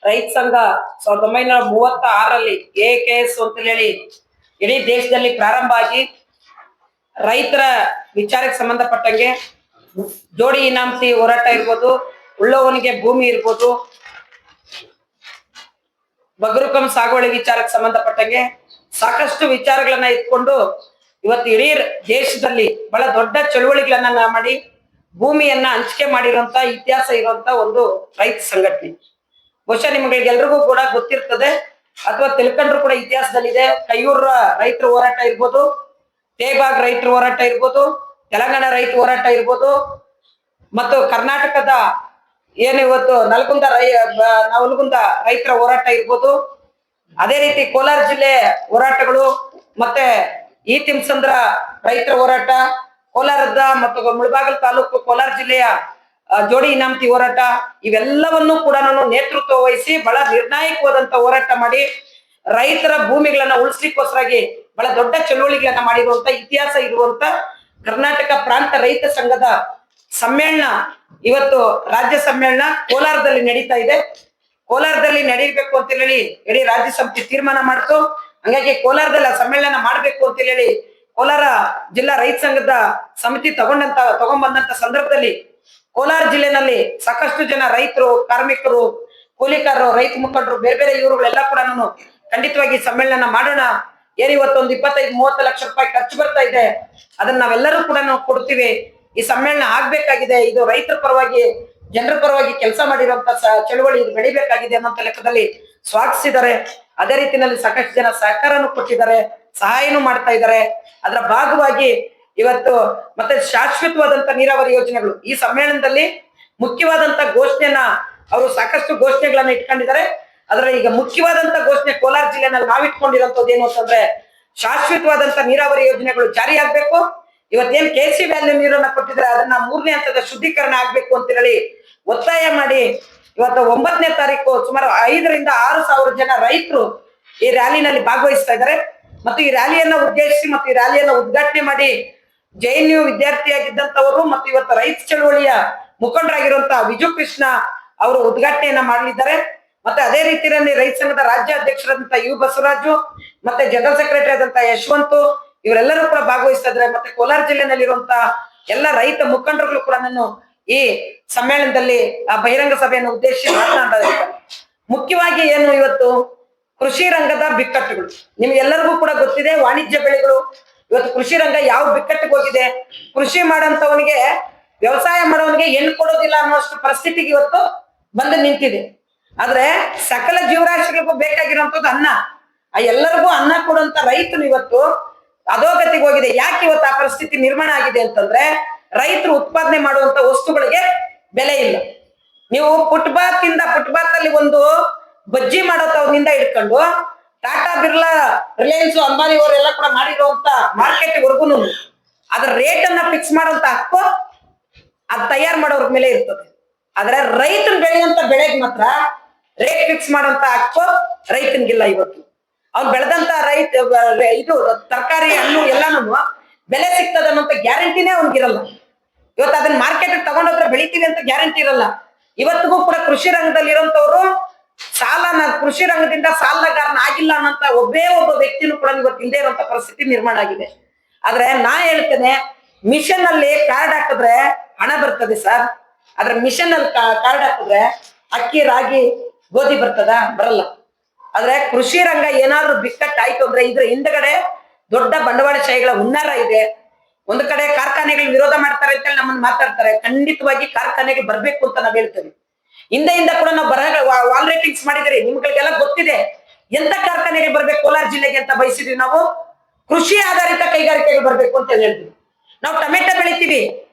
ರೈತ ಸಂಘ 1936ರಲ್ಲಿ AKS ಅಂತ ಹೇಳಿ ಇಡೀ ದೇಶದಲ್ಲಿ ಪ್ರಾರಂಭ ಆಗಿ ರೈತರ ವಿಚಾರಕ್ಕೆ ಸಂಬಂಧಪಟ್ಟಂಗೆ ಜೋಡಿ ಇನಾಮತಿ ಹೋರಾಟ ಇರ್ಬೋದು, ಉಳ್ಳವನಿಗೆ ಭೂಮಿ ಇರ್ಬೋದು, ಬಗರುಕಂ ಸಾಗುವಳಿ ವಿಚಾರಕ್ಕೆ ಸಂಬಂಧಪಟ್ಟಂಗೆ ಸಾಕಷ್ಟು ವಿಚಾರಗಳನ್ನ ಇಟ್ಕೊಂಡು ಇವತ್ತು ಇಡೀ ದೇಶದಲ್ಲಿ ಬಹಳ ದೊಡ್ಡ ಚಳುವಳಿಗಳನ್ನ ಮಾಡಿ ಭೂಮಿಯನ್ನ ಹಂಚಿಕೆ ಮಾಡಿರುವಂತ ಇತಿಹಾಸ ಇರುವಂತ ಒಂದು ರೈತ ಸಂಘಟನೆ. ಬಹುಶಃ ನಿಮ್ಗೆಲ್ರಿಗೂ ಕೂಡ ಗೊತ್ತಿರ್ತದೆ ಅಥವಾ ತಿಳ್ಕೊಂಡ್ರು ಕೂಡ ಇತಿಹಾಸದಲ್ಲಿದೆ. ಕೈಯೂರ ರೈತರ ಹೋರಾಟ ಇರ್ಬೋದು, ತೇಬಾಗ್ ರೈತರ ಹೋರಾಟ ಇರ್ಬೋದು, ತೆಲಂಗಾಣ ರೈತ ಹೋರಾಟ ಇರ್ಬೋದು, ಮತ್ತು ಕರ್ನಾಟಕದ ಏನು ಇವತ್ತು ನವಲಗುಂದ ರೈತರ ಹೋರಾಟ ಇರ್ಬೋದು, ಅದೇ ರೀತಿ ಕೋಲಾರ ಜಿಲ್ಲೆ ಹೋರಾಟಗಳು, ಮತ್ತೆ ಈ ತಿಮ್ಸಂದ್ರ ರೈತರ ಹೋರಾಟ, ಕೋಲಾರದ ಮತ್ತು ಮುಳಬಾಗಿಲು ತಾಲೂಕು ಕೋಲಾರ ಜಿಲ್ಲೆಯ ಜೋಡಿ ಇನಾಮತಿ ಹೋರಾಟ, ಇವೆಲ್ಲವನ್ನು ಕೂಡ ನಾನು ನೇತೃತ್ವ ವಹಿಸಿ ಬಹಳ ನಿರ್ಣಾಯಕವಾದಂತ ಹೋರಾಟ ಮಾಡಿ ರೈತರ ಭೂಮಿಗಳನ್ನ ಉಳಿಸ್ಲಿಕ್ಕೋಸ್ಕರಾಗಿ ಬಹಳ ದೊಡ್ಡ ಚಳುವಳಿಗಳನ್ನ ಮಾಡಿರುವಂತ ಇತಿಹಾಸ ಇರುವಂತ ಕರ್ನಾಟಕ ಪ್ರಾಂತ ರೈತ ಸಂಘದ ಸಮ್ಮೇಳನ ಇವತ್ತು ರಾಜ್ಯ ಸಮ್ಮೇಳನ ಕೋಲಾರದಲ್ಲಿ ನಡೀತಾ ಇದೆ. ಕೋಲಾರದಲ್ಲಿ ನಡೀಬೇಕು ಅಂತ ಹೇಳಿ ಇಡೀ ರಾಜ್ಯ ಸಮಿತಿ ತೀರ್ಮಾನ ಮಾಡ್ತು. ಹಂಗಾಗಿ ಕೋಲಾರದಲ್ಲಿ ಸಮ್ಮೇಳನ ಮಾಡ್ಬೇಕು ಅಂತ ಹೇಳಿ ಕೋಲಾರ ಜಿಲ್ಲಾ ರೈತ ಸಂಘದ ಸಮಿತಿ ತಗೊಂಡ್ಬಂದಂತ ಸಂದರ್ಭದಲ್ಲಿ ಕೋಲಾರ ಜಿಲ್ಲೆನಲ್ಲಿ ಸಾಕಷ್ಟು ಜನ ರೈತರು, ಕಾರ್ಮಿಕರು, ಕೂಲಿಕಾರರು, ರೈತ ಮುಖಂಡರು, ಬೇರೆ ಬೇರೆ ಇವರುಗಳೆಲ್ಲ ಕೂಡ ನಾನು ಖಂಡಿತವಾಗಿ ಸಮ್ಮೇಳನ ಮಾಡೋಣ, ಇವತ್ತು ಒಂದು 25-30 ಲಕ್ಷ ರೂಪಾಯಿ ಖರ್ಚು ಬರ್ತಾ ಇದೆ, ಅದನ್ನ ನಾವೆಲ್ಲರೂ ಕೂಡ ನಾವು ಕೊಡ್ತೀವಿ, ಈ ಸಮ್ಮೇಳನ ಆಗ್ಬೇಕಾಗಿದೆ, ಇದು ರೈತರ ಪರವಾಗಿ ಜನರ ಪರವಾಗಿ ಕೆಲಸ ಮಾಡಿರುವಂತ ಚಳುವಳಿ ಇದು ಬೆಳಿಬೇಕಾಗಿದೆ ಅನ್ನೋ ಲೆಕ್ಕದಲ್ಲಿ ಸ್ವಾಗತಿಸಿದ್ದಾರೆ. ಅದೇ ರೀತಿಯಲ್ಲಿ ಸಾಕಷ್ಟು ಜನ ಸಹಕಾರನು ಕೊಟ್ಟಿದ್ದಾರೆ, ಸಹಾಯನೂ ಮಾಡ್ತಾ ಇದ್ದಾರೆ. ಅದರ ಭಾಗವಾಗಿ ಇವತ್ತು ಮತ್ತೆ ಶಾಶ್ವತವಾದಂತ ನೀರಾವರಿ ಯೋಜನೆಗಳು ಈ ಸಮ್ಮೇಳನದಲ್ಲಿ ಮುಖ್ಯವಾದಂತ ಘೋಷಣೆಯನ್ನ ಅವರು ಸಾಕಷ್ಟು ಘೋಷಣೆಗಳನ್ನ ಇಟ್ಕೊಂಡಿದ್ದಾರೆ. ಅದರ ಈಗ ಮುಖ್ಯವಾದಂತ ಘೋಷಣೆ ಕೋಲಾರ ಜಿಲ್ಲೆನಲ್ಲಿ ನಾವಿಟ್ಕೊಂಡಿರೋಂಥದ್ದು ಏನು ಅಂತಂದ್ರೆ ಶಾಶ್ವತವಾದಂತ ನೀರಾವರಿ ಯೋಜನೆಗಳು ಜಾರಿ ಆಗ್ಬೇಕು. ಇವತ್ತೇನ್ KC ವ್ಯಾಲ್ಯೂ ನೀರನ್ನ ಕೊಟ್ಟಿದ್ರೆ ಅದನ್ನ 3ನೇ ಹಂತದ ಶುದ್ಧೀಕರಣ ಆಗ್ಬೇಕು ಅಂತ ಹೇಳಿ ಒತ್ತಾಯ ಮಾಡಿ ಇವತ್ತು 9ನೇ ತಾರೀಕು ಸುಮಾರು 5,000 ರಿಂದ 6,000 ಜನ ರೈತರು ಈ ರ್ಯಾಲಿನಲ್ಲಿ ಭಾಗವಹಿಸ್ತಾ ಇದ್ದಾರೆ. ಮತ್ತು ಈ ರ್ಯಾಲಿಯನ್ನ ಉದ್ದೇಶಿಸಿ ಮತ್ತು ಈ ರ್ಯಾಲಿಯನ್ನ ಉದ್ಘಾಟನೆ ಮಾಡಿ JNU ವಿದ್ಯಾರ್ಥಿಯಾಗಿದ್ದಂತವರು ಮತ್ತು ಇವತ್ತು ರೈತ ಚಳುವಳಿಯ ಮುಖಂಡರಾಗಿರುವಂತಹ ವಿಜು ಕೃಷ್ಣ ಅವರು ಉದ್ಘಾಟನೆಯನ್ನ ಮಾಡಲಿದ್ದಾರೆ. ಮತ್ತೆ ಅದೇ ರೀತಿಯಲ್ಲಿ ರೈತ ಸಂಘದ ರಾಜ್ಯ ಅಧ್ಯಕ್ಷರಾದಂತಹ ಯು ಬಸವರಾಜು ಮತ್ತೆ ಜನರಲ್ ಸೆಕ್ರೆಟರಿ ಆದಂತಹ ಯಶವಂತು ಇವರೆಲ್ಲರೂ ಕೂಡ ಭಾಗವಹಿಸ್ತಾ ಇದ್ದಾರೆ. ಮತ್ತೆ ಕೋಲಾರ ಜಿಲ್ಲೆನಲ್ಲಿರುವಂತಹ ಎಲ್ಲ ರೈತ ಮುಖಂಡರುಗಳು ಕೂಡ ನಾನು ಈ ಸಮ್ಮೇಳನದಲ್ಲಿ ಆ ಬಹಿರಂಗ ಸಭೆಯನ್ನು ಉದ್ದೇಶಿಸಿ ಮಾತನಾಡ್ತಾ ಇದ್ದಾರೆ. ಮುಖ್ಯವಾಗಿ ಏನು ಇವತ್ತು ಕೃಷಿ ರಂಗದ ಬಿಕ್ಕಟ್ಟುಗಳು ನಿಮ್ಗೆಲ್ಲರಿಗೂ ಕೂಡ ಗೊತ್ತಿದೆ. ವಾಣಿಜ್ಯ ಬೆಳೆಗಳು ಇವತ್ತು ಕೃಷಿ ರಂಗ ಯಾವ ಬಿಕ್ಕಟ್ಟಿಗೆ ಹೋಗಿದೆ, ಕೃಷಿ ಮಾಡೋಂಥವನಿಗೆ ವ್ಯವಸಾಯ ಮಾಡೋವನಿಗೆ ಹೆಣ್ಣು ಕೊಡೋದಿಲ್ಲ ಅನ್ನೋಷ್ಟು ಪರಿಸ್ಥಿತಿಗೆ ಇವತ್ತು ಬಂದು ನಿಂತಿದೆ. ಆದ್ರೆ ಸಕಲ ಜೀವರಾಶಿಗಳಿಗೂ ಬೇಕಾಗಿರುವಂತದ್ದು ಅನ್ನ, ಆ ಎಲ್ಲರಿಗೂ ಅನ್ನ ಕೊಡುವಂತ ರೈತನು ಇವತ್ತು ಅಧೋಗತಿಗೆ ಹೋಗಿದೆ. ಯಾಕೆ ಇವತ್ತು ಆ ಪರಿಸ್ಥಿತಿ ನಿರ್ಮಾಣ ಆಗಿದೆ ಅಂತಂದ್ರೆ ರೈತರು ಉತ್ಪಾದನೆ ಮಾಡುವಂತ ವಸ್ತುಗಳಿಗೆ ಬೆಲೆ ಇಲ್ಲ. ನೀವು ಫುಟ್ಪಾತ್ ಅಲ್ಲಿ ಒಂದು ಬಜ್ಜಿ ಮಾಡೋತವ್ರಿಂದ ಹಿಡ್ಕೊಂಡು ಟಾಟಾ ಬಿರ್ಲಾ, ರಿಲಯನ್ಸ್, ಅಂಬಾನಿ ಅವರೆಲ್ಲ ಕೂಡ ಮಾಡಿರುವಂತ ಮಾರ್ಕೆಟ್ ವರ್ಗುನು ಅದ್ರ ರೇಟ್ ಅನ್ನ ಫಿಕ್ಸ್ ಮಾಡುವಂತ ಹಕ್ಕು ಅದ್ ತಯಾರು ಮಾಡೋರ್ ಮೇಲೆ ಇರ್ತದೆ. ಆದ್ರೆ ರೈತರು ಬೆಳೆಯುವಂತ ಬೆಳೆಗೆ ಮಾತ್ರ ರೇಟ್ ಫಿಕ್ಸ್ ಮಾಡುವಂತ ಹಕ್ಕು ರೈತನಿಗಿಲ್ಲ. ಇವತ್ತು ಅವ್ನು ಬೆಳೆದಂತ ಇದು ತರಕಾರಿ, ಹಣ್ಣು ಎಲ್ಲಾನು ಬೆಲೆ ಸಿಗ್ತದ ಅನ್ನೋಂತ ಗ್ಯಾರಂಟಿನೇ ಅವ್ನಿಗಿರಲ್ಲ. ಇವತ್ತು ಅದನ್ನ ಮಾರ್ಕೆಟ್ ತಗೊಂಡೋದ್ರೆ ಬೆಳಿತೀವಿ ಅಂತ ಗ್ಯಾರಂಟಿ ಇರಲ್ಲ. ಇವತ್ತಿಗೂ ಕೂಡ ಕೃಷಿ ರಂಗದಲ್ಲಿ ಇರೋಂಥವ್ರು ಕೃಷಿ ರಂಗದಿಂದ ಸಾಲಗಾರನ ಆಗಿಲ್ಲ ಅನ್ನೋಂತ ಒಬ್ಬ ವ್ಯಕ್ತಿನೂ ಕೂಡ ಇವತ್ತು ಇಲ್ಲದೆ ಇರುವಂತ ಪರಿಸ್ಥಿತಿ ನಿರ್ಮಾಣ ಆಗಿದೆ. ಆದ್ರೆ ನಾ ಹೇಳ್ತೇನೆ, ಮಿಷನ್ ಅಲ್ಲಿ ಕಾರ್ಡ್ ಹಾಕಿದ್ರೆ ಹಣ ಬರ್ತದೆ ಸರ್. ಆದ್ರೆ ಮಿಷನ್ ಅಲ್ಲಿ ಕಾರ್ಡ್ ಹಾಕಿದ್ರೆ ಅಕ್ಕಿ, ರಾಗಿ, ಗೋಧಿ ಬರಲ್ಲ. ಆದ್ರೆ ಕೃಷಿ ರಂಗ ಏನಾದ್ರೂ ಬಿಕ್ಕಟ್ಟಾಯ್ತು ಅಂದ್ರೆ ಇದ್ರ ಹಿಂದಗಡೆ ದೊಡ್ಡ ಬಂಡವಾಳಶಾಹಿಗಳ ಹುನ್ನಾರ ಇದೆ. ಒಂದು ಕಡೆ ಕಾರ್ಖಾನೆಗಳು ವಿರೋಧ ಮಾಡ್ತಾರೆ ಅಂತೇಳಿ ನಮ್ಮನ್ನ ಮಾತಾಡ್ತಾರೆ. ಖಂಡಿತವಾಗಿ ಕಾರ್ಖಾನೆಗೆ ಬರ್ಬೇಕು ಅಂತ ನಾವ್ ಹೇಳ್ತೇವೆ. ಹಿಂದೆ ಕೂಡ ನಾವು ವಾಲ್ ರೇಟಿಂಗ್ಸ್ ಮಾಡಿದ್ರಿ, ನಿಮ್ಗಳಿಗೆಲ್ಲ ಗೊತ್ತಿದೆ. ಎಂತ ಕಾರ್ಖಾನೆಗೆ ಬರ್ಬೇಕು ಕೋಲಾರ ಜಿಲ್ಲೆಗೆ ಅಂತ ಬಯಸಿದ್ವಿ ನಾವು. ಕೃಷಿ ಆಧಾರಿತ ಕೈಗಾರಿಕೆಗಳು ಬರ್ಬೇಕು ಅಂತ ಹೇಳ್ತೀವಿ. ನಾವು ಟೊಮೆಟೊ ಬೆಳಿತೀವಿ,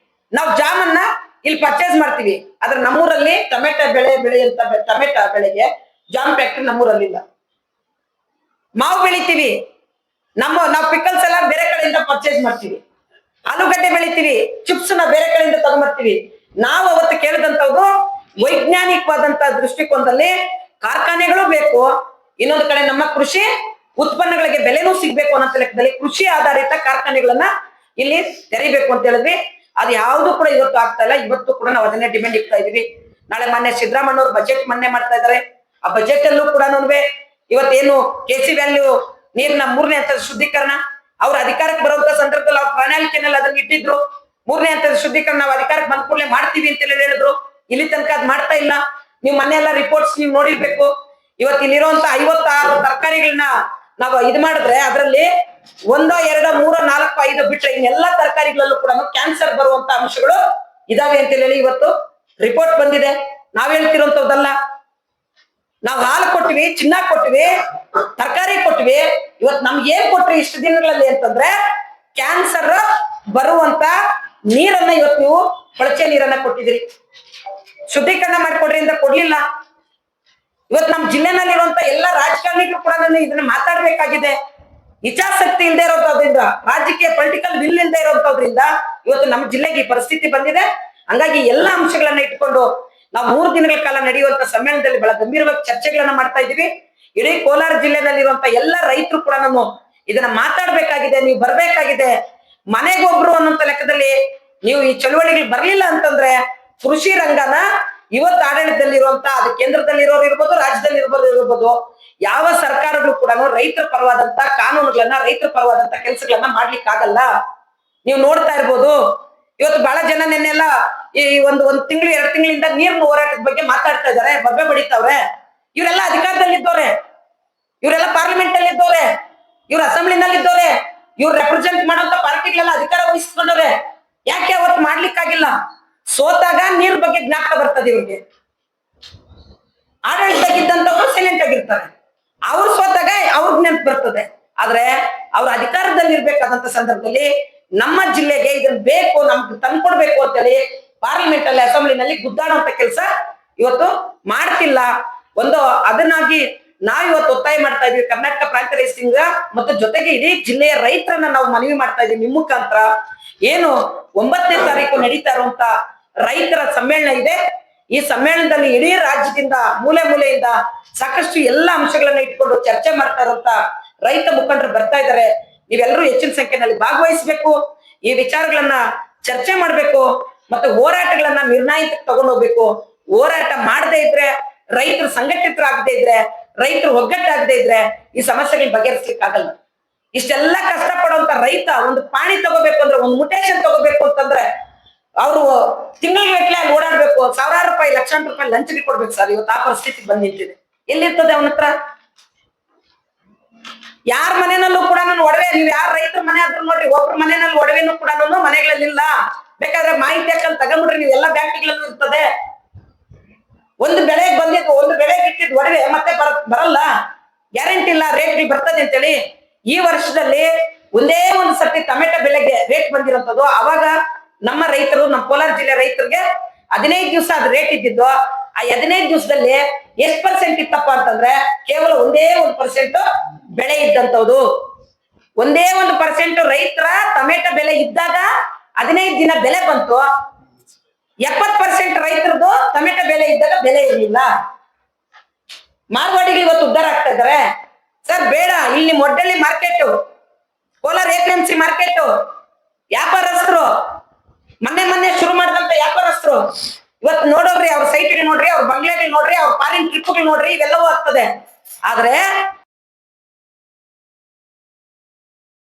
ನಾವು ಜಾಮನ್ನ ಇಲ್ಲಿ ಪರ್ಚೇಸ್ ಮಾಡ್ತೀವಿ. ಆದ್ರೆ ನಮ್ಮೂರಲ್ಲಿ ಟೊಮೆಟೊ ಬೆಳೆಯಂತ ಟೊಮೆಟೊ ಬೆಳೆಗೆ ಜಾಮ್ ಫ್ಯಾಕ್ಟ್ರಿ ನಮ್ಮೂರಲ್ಲಿಲ್ಲ. ಮಾವು ಬೆಳಿತೀವಿ, ನಾವು ಪಿಕಲ್ಸ್ ಎಲ್ಲ ಬೇರೆ ಕಡೆಯಿಂದ ಪರ್ಚೇಸ್ ಮಾಡ್ತೀವಿ. ಆಲೂಗಡ್ಡೆ ಬೆಳಿತೀವಿ, ಚಿಪ್ಸ್ ನ ಬೇರೆ ಕಡೆಯಿಂದ ತಗೊಂಡ್ಬರ್ತೀವಿ. ನಾವು ಅವತ್ತು ಕೇಳಿದಂತವ್ರು ವೈಜ್ಞಾನಿಕವಾದಂತ ದೃಷ್ಟಿಕೋನದಲ್ಲಿ ಕಾರ್ಖಾನೆಗಳು ಬೇಕು, ಇನ್ನೊಂದು ಕಡೆ ನಮ್ಮ ಕೃಷಿ ಉತ್ಪನ್ನಗಳಿಗೆ ಬೆಲೆನೂ ಸಿಗ್ಬೇಕು ಅನ್ನೋ ಲೆಕ್ಕದಲ್ಲಿ ಕೃಷಿ ಆಧಾರಿತ ಕಾರ್ಖಾನೆಗಳನ್ನ ಇಲ್ಲಿ ತೆರಿಬೇಕು ಅಂತ ಹೇಳಿದ್ವಿ. ಅದು ಯಾವುದು ಕೂಡ ಇವತ್ತು ಆಗ್ತಾ ಇಲ್ಲ. ಇವತ್ತು ಕೂಡ ನಾವು ಅದನ್ನೇ ಡಿಮ್ಯಾಂಡ್ ಇಡ್ತಾ ಇದೀವಿ. ನಾಳೆ ಮೊನ್ನೆ ಸಿದ್ದರಾಮಯ್ಯವ್ರು ಬಜೆಟ್ ಮನ್ನೆ ಮಾಡ್ತಾ ಇದ್ದಾರೆ. ಆ ಬಜೆಟ್ ಅಲ್ಲೂ ಕೂಡ ಇವತ್ತೇನು KC ವ್ಯಾಲ್ಯೂ ನೀರಿನ 3ನೇ ಹಂತದ ಶುದ್ಧೀಕರಣ ಅವ್ರ ಅಧಿಕಾರಕ್ಕೆ ಬರುವಂತ ಸಂದರ್ಭದಲ್ಲಿ ಅವ್ರ ಪ್ರಣಾಳಿಕೆನಲ್ಲಿ ಅದನ್ನ ಇಟ್ಟಿದ್ರು. 3ನೇ ಹಂತದ ಶುದ್ಧೀಕರಣ ನಾವು ಅಧಿಕಾರಕ್ಕೆ ಬಂದ ಕೂಡಲೇ ಮಾಡ್ತೀವಿ ಅಂತ ಹೇಳಿದ್ರು. ಇಲ್ಲಿ ತನಕ ಅದ್ ಮಾಡ್ತಾ ಇಲ್ಲ. ನೀವು ಮೊನ್ನೆ ಎಲ್ಲ ರಿಪೋರ್ಟ್ಸ್ ನೀವು ನೋಡಿರ್ಬೇಕು. ಇವತ್ತು ಇಲ್ಲಿರುವಂತ 56 ತರಕಾರಿಗಳನ್ನ ನಾವು ಇದು ಮಾಡಿದ್ರೆ ಅದರಲ್ಲಿ 1, 2, 3, 4, 5 ಬಿಟ್ರೆ ಇನ್ನೆಲ್ಲಾ ತರಕಾರಿಗಳಲ್ಲೂ ಕೂಡ ಕ್ಯಾನ್ಸರ್ ಬರುವಂತ ಅಂಶಗಳು ಇದಾವೆ ಅಂತ ಹೇಳಿ ಇವತ್ತು ರಿಪೋರ್ಟ್ ಬಂದಿದೆ. ನಾವ್ ಹೇಳ್ತಿರೋಂಥದ್ದಲ್ಲ. ನಾವ್ ಹಾಲು ಕೊಟ್ವಿ, ಚಿನ್ನ ಕೊಟ್ವಿ, ತರಕಾರಿ ಕೊಟ್ವಿ. ಇವತ್ ನಮ್ಗೆ ಏನ್ ಕೊಟ್ರಿ ಇಷ್ಟು ದಿನಗಳಲ್ಲಿ ಅಂತಂದ್ರೆ ಕ್ಯಾನ್ಸರ್ ಬರುವಂತ ನೀರನ್ನ ಇವತ್ತು ನೀವು ಕೊಳಚೆ ನೀರನ್ನ ಕೊಟ್ಟಿದ್ರಿ. ಶುದ್ಧೀಕರಣ ಮಾಡಿಕೊಡ್ರಿ ಅಂತ ಕೊಡ್ಲಿಲ್ಲ. ಇವತ್ತು ನಮ್ಮ ಜಿಲ್ಲೆನಲ್ಲಿರುವಂತ ಎಲ್ಲ ರಾಜಕಾರಣಿಗಳು ಕೂಡ ಇದನ್ನ ಮಾತಾಡ್ಬೇಕಾಗಿದೆ. ಇಚ್ಛಾಶಕ್ತಿ ಇಲ್ಲದೆ ಇರೋದ್ರಿಂದ, ರಾಜಕೀಯ ಪೊಲಿಟಿಕಲ್ ವಿಲ್ ಇಲ್ಲದೆ ಇರೋದ್ರಿಂದ ಇವತ್ತು ನಮ್ಮ ಜಿಲ್ಲೆಗೆ ಈ ಪರಿಸ್ಥಿತಿ ಬಂದಿದೆ. ಹಂಗಾಗಿ ಎಲ್ಲಾ ಅಂಶಗಳನ್ನ ಇಟ್ಕೊಂಡು ನಾವು 3 ದಿನಗಳ ಕಾಲ ನಡೆಯುವಂತ ಸಮ್ಮೇಳನದಲ್ಲಿ ಬಹಳ ಗಂಭೀರವಾಗಿ ಚರ್ಚೆಗಳನ್ನ ಮಾಡ್ತಾ ಇದೀವಿ. ಇಡೀ ಕೋಲಾರ ಜಿಲ್ಲೆನಲ್ಲಿರುವಂತ ಎಲ್ಲ ರೈತರು ಕೂಡ ಇದನ್ನ ಮಾತಾಡ್ಬೇಕಾಗಿದೆ. ನೀವು ಬರ್ಬೇಕಾಗಿದೆ. ಮನೆಗೊಬ್ರು ಅನ್ನೋಂತ ಲೆಕ್ಕದಲ್ಲಿ ನೀವು ಈ ಚಳುವಳಿಗಳು ಬರ್ಲಿಲ್ಲ ಅಂತಂದ್ರೆ ಕೃಷಿ ರಂಗನ ಇವತ್ತು ಆಡಳಿತದಲ್ಲಿರುವಂತ ಅದು ಕೇಂದ್ರದಲ್ಲಿರೋರು ಇರ್ಬೋದು, ರಾಜ್ಯದಲ್ಲಿ ಇರ್ಬೋದು, ಯಾವ ಸರ್ಕಾರಗಳು ಕೂಡ ರೈತರ ಪರವಾದಂತ ಕಾನೂನುಗಳನ್ನ, ರೈತರ ಪರವಾದಂತ ಕೆಲಸಗಳನ್ನ ಮಾಡ್ಲಿಕ್ಕೆ ಆಗಲ್ಲ. ನೀವು ನೋಡ್ತಾ ಇರ್ಬೋದು. ಇವತ್ತು ಬಹಳ ಜನ ನೆನ್ನೆಲ್ಲ ಈ ಒಂದು ತಿಂಗಳು 2 ತಿಂಗಳಿಂದ ನೀರಿನ ಹೋರಾಟದ ಬಗ್ಗೆ ಮಾತಾಡ್ತಾ ಇದಾರೆ, ಬಬ್ಬೆ ಬಡಿತಾವ್ರೆ. ಇವರೆಲ್ಲ ಅಧಿಕಾರದಲ್ಲಿ ಇದ್ದವ್ರೆ, ಇವರೆಲ್ಲ ಪಾರ್ಲಿಮೆಂಟ್ ಅಲ್ಲಿ ಇದ್ದವ್ರೆ, ಇವ್ರ ಅಸೆಂಬ್ಲಿನಲ್ಲಿ ಇದ್ದವ್ರೆ, ಇವ್ರು ರೆಪ್ರೆಸೆಂಟ್ ಮಾಡುವಂತ ಪಾರ್ಟಿಗಳೆಲ್ಲ ಅಧಿಕಾರ ವಹಿಸ್ಕೊಂಡವ್ರೆ. ಯಾಕೆ ಅವತ್ತು ಮಾಡ್ಲಿಕ್ಕಾಗಿಲ್ಲ? ಸೋತಾಗ ನೀರ್ ಬಗ್ಗೆ ಜ್ಞಾಪಕ ಬರ್ತದೆ ಇವ್ರಿಗೆ. ಆಡಳಿತಕ್ಕಿದ್ದಂತವ್ರು ಸೈಲೆಂಟ್ ಆಗಿರ್ತಾರೆ. ಅವ್ರು ಸೋತಾಗ ಅವ್ರಿಗೆ ನೆನಪು ಬರ್ತದೆ. ಆದ್ರೆ ಅವ್ರ ಅಧಿಕಾರದಲ್ಲಿ ಇರ್ಬೇಕಾದಂತ ಸಂದರ್ಭದಲ್ಲಿ ನಮ್ಮ ಜಿಲ್ಲೆಗೆ ಇದನ್ನ ಬೇಕು, ನಮ್ಗೆ ತಂದ್ಕೊಡ್ಬೇಕು ಅಂತೇಳಿ ಪಾರ್ಲಿಮೆಂಟ್ ಅಲ್ಲಿ, ಅಸೆಂಬ್ಲಿನಲ್ಲಿ ಗುದ್ದಾಡುವಂತ ಕೆಲಸ ಇವತ್ತು ಮಾಡ್ತಿಲ್ಲ. ಅದನ್ನಾಗಿ ನಾವಿವತ್ತು ಒತ್ತಾಯ ಮಾಡ್ತಾ ಇದೀವಿ. ಕರ್ನಾಟಕ ಪ್ರಾಂತ್ಯ ರೈತ ಸಂಘ ಮತ್ತು ಜೊತೆಗೆ ಇಡೀ ಜಿಲ್ಲೆಯ ರೈತರನ್ನ ನಾವು ಮನವಿ ಮಾಡ್ತಾ ಇದೀವಿ ನಿಮ್ಮ ಮುಖಾಂತರ. ಏನು 9ನೇ ತಾರೀಕು ನಡೀತಾ ಇರುವಂತ ರೈತರ ಸಮ್ಮೇಳನ ಇದೆ. ಈ ಸಮ್ಮೇಳನದಲ್ಲಿ ಇಡೀ ರಾಜ್ಯದಿಂದ ಮೂಲೆ ಮೂಲೆಯಿಂದ ಸಾಕಷ್ಟು ಎಲ್ಲ ಅಂಶಗಳನ್ನ ಇಟ್ಕೊಂಡು ಚರ್ಚೆ ಮಾಡ್ತಾ ಇರುವಂತ ರೈತ ಮುಖಂಡರು ಬರ್ತಾ ಇದ್ದಾರೆ. ನೀವೆಲ್ಲರೂ ಹೆಚ್ಚಿನ ಸಂಖ್ಯೆಯಲ್ಲಿ ಭಾಗವಹಿಸಬೇಕು. ಈ ವಿಚಾರಗಳನ್ನ ಚರ್ಚೆ ಮಾಡ್ಬೇಕು ಮತ್ತೆ ಹೋರಾಟಗಳನ್ನ ನಿರ್ಣಾಯಕಕ್ಕೆ ತಗೊಂಡೋಗ್ಬೇಕು. ಹೋರಾಟ ಮಾಡದೇ ಇದ್ರೆ, ರೈತರು ಸಂಘಟಿತರಾಗದೇ ಇದ್ರೆ, ರೈತರು ಒಗ್ಗಟ್ಟಾಗದೇ ಇದ್ರೆ ಈ ಸಮಸ್ಯೆಗಳನ್ನ ಬಗೆಹರಿಸ್ಲಿಕ್ಕೆ ಆಗಲ್ಲ. ಇಷ್ಟೆಲ್ಲ ಕಷ್ಟ ಪಡುವಂತ ರೈತ ಒಂದು ಪಾಣಿ ತಗೋಬೇಕು ಅಂದ್ರೆ, ಒಂದು ಮುಟೇಶನ್ ತಗೋಬೇಕು ಅಂತಂದ್ರೆ ಅವರು ತಿಂಗಳಿಗೆ ಅಲ್ಲಿ ಓಡಾಡ್ಬೇಕು. ಸಾವಿರಾರು ರೂಪಾಯಿ, ಲಕ್ಷಾಂತರ ರೂಪಾಯಿ ಲಂಚಕ್ಕೆ ಕೊಡ್ಬೇಕು ಸರ್. ಇವತ್ತು ಆ ಪರಿಸ್ಥಿತಿ ಬಂದ್ ನಿಂತಿದೆ. ಎಲ್ಲಿರ್ತದೆ ಅವನ ಹತ್ರ? ಯಾರ ಮನೆಯಲ್ಲೂ ಕೂಡ ಒಡವೆ, ನೀವು ಯಾರ ರೈತರ ಮನೆ ಆದ್ರೂ ನೋಡ್ರಿ, ಒಬ್ರ ಮನೆಯಲ್ಲಿ ಒಡವೆನೂ ಕೂಡ ಮನೆಗಳಲ್ಲಿಲ್ಲ. ಬೇಕಾದ್ರೆ ಮಾಹಿತಿ ಹಾಕಂತ ತಗೊಂಡ್ಬಿಡ್ರಿ, ನೀವು ಎಲ್ಲ ಬ್ಯಾಂಕ್ಗಳಲ್ಲೂ ಇರ್ತದೆ. ಒಂದು ಬೆಳೆಗೆ ಬಂದಿದ್ದು, ಒಂದು ಬೆಳೆಗೆ ಇಟ್ಟಿದ್ದು ಒಡವೆ ಮತ್ತೆ ಬರಲ್ಲ, ಗ್ಯಾರಂಟಿ ಇಲ್ಲ ರೇಟ್ ಬರ್ತದೆ ಅಂತೇಳಿ. ಈ ವರ್ಷದಲ್ಲಿ ಒಂದೇ ಒಂದು ಸರ್ತಿ ಟೊಮೆಟೊ ಬೆಲೆಗೆ ರೇಟ್ ಬಂದಿರೋಂಥದ್ದು. ಅವಾಗ ನಮ್ಮ ರೈತರು, ನಮ್ಮ ಕೋಲಾರ ಜಿಲ್ಲೆ ರೈತರಿಗೆ 15 ದಿವಸ ಅದು ರೇಟ್ ಇದ್ದಿದ್ದು. ಆ 15 ದಿವಸದಲ್ಲಿ ಎಷ್ಟು % ಇತ್ತಪ್ಪ ಅಂತಂದ್ರೆ ಕೇವಲ 1% ಬೆಳೆ ಇದ್ದಂಥದ್ದು. 1% ರೈತರ ಟೊಮೆಟೊ ಬೆಲೆ ಇದ್ದಾಗ 15 ದಿನ ಬೆಲೆ ಬಂತು. 70% ರೈತರದು ಟೊಮೆಟೊ ಬೆಲೆ ಇದ್ದಾಗ ಬೆಲೆ ಇರಲಿಲ್ಲ. ಮಾರ್ವಾಡಿಗೆ ಇವತ್ತು ಉದ್ಧಾರ ಆಗ್ತಾ ಇದಾರೆ. ಸರ್ ಬೇಡ, ಇಲ್ಲಿ ಮೊಡ್ಡಳ್ಳಿ ಮಾರ್ಕೆಟ್, ಕೋಲಾರ APMC ಮಾರ್ಕೆಟ್, ವ್ಯಾಪಾರಸ್ಥರು ಮೊನ್ನೆ ಶುರು ಮಾಡಿದಂತ ವ್ಯಾಪಾರಸ್ಥರು ಇವತ್ತು ನೋಡೋಡ್ರಿ, ಅವ್ರ ಸೈಟ್ಗೆ ನೋಡ್ರಿ, ಅವ್ರ ಬಂಗ್ಲೆಗಳು ನೋಡ್ರಿ, ಅವ್ರ ಫಾರಿನ್ ಟ್ರಿಪ್ಗಳು ನೋಡ್ರಿ, ಇವೆಲ್ಲವೂ ಆಗ್ತದೆ. ಆದ್ರೆ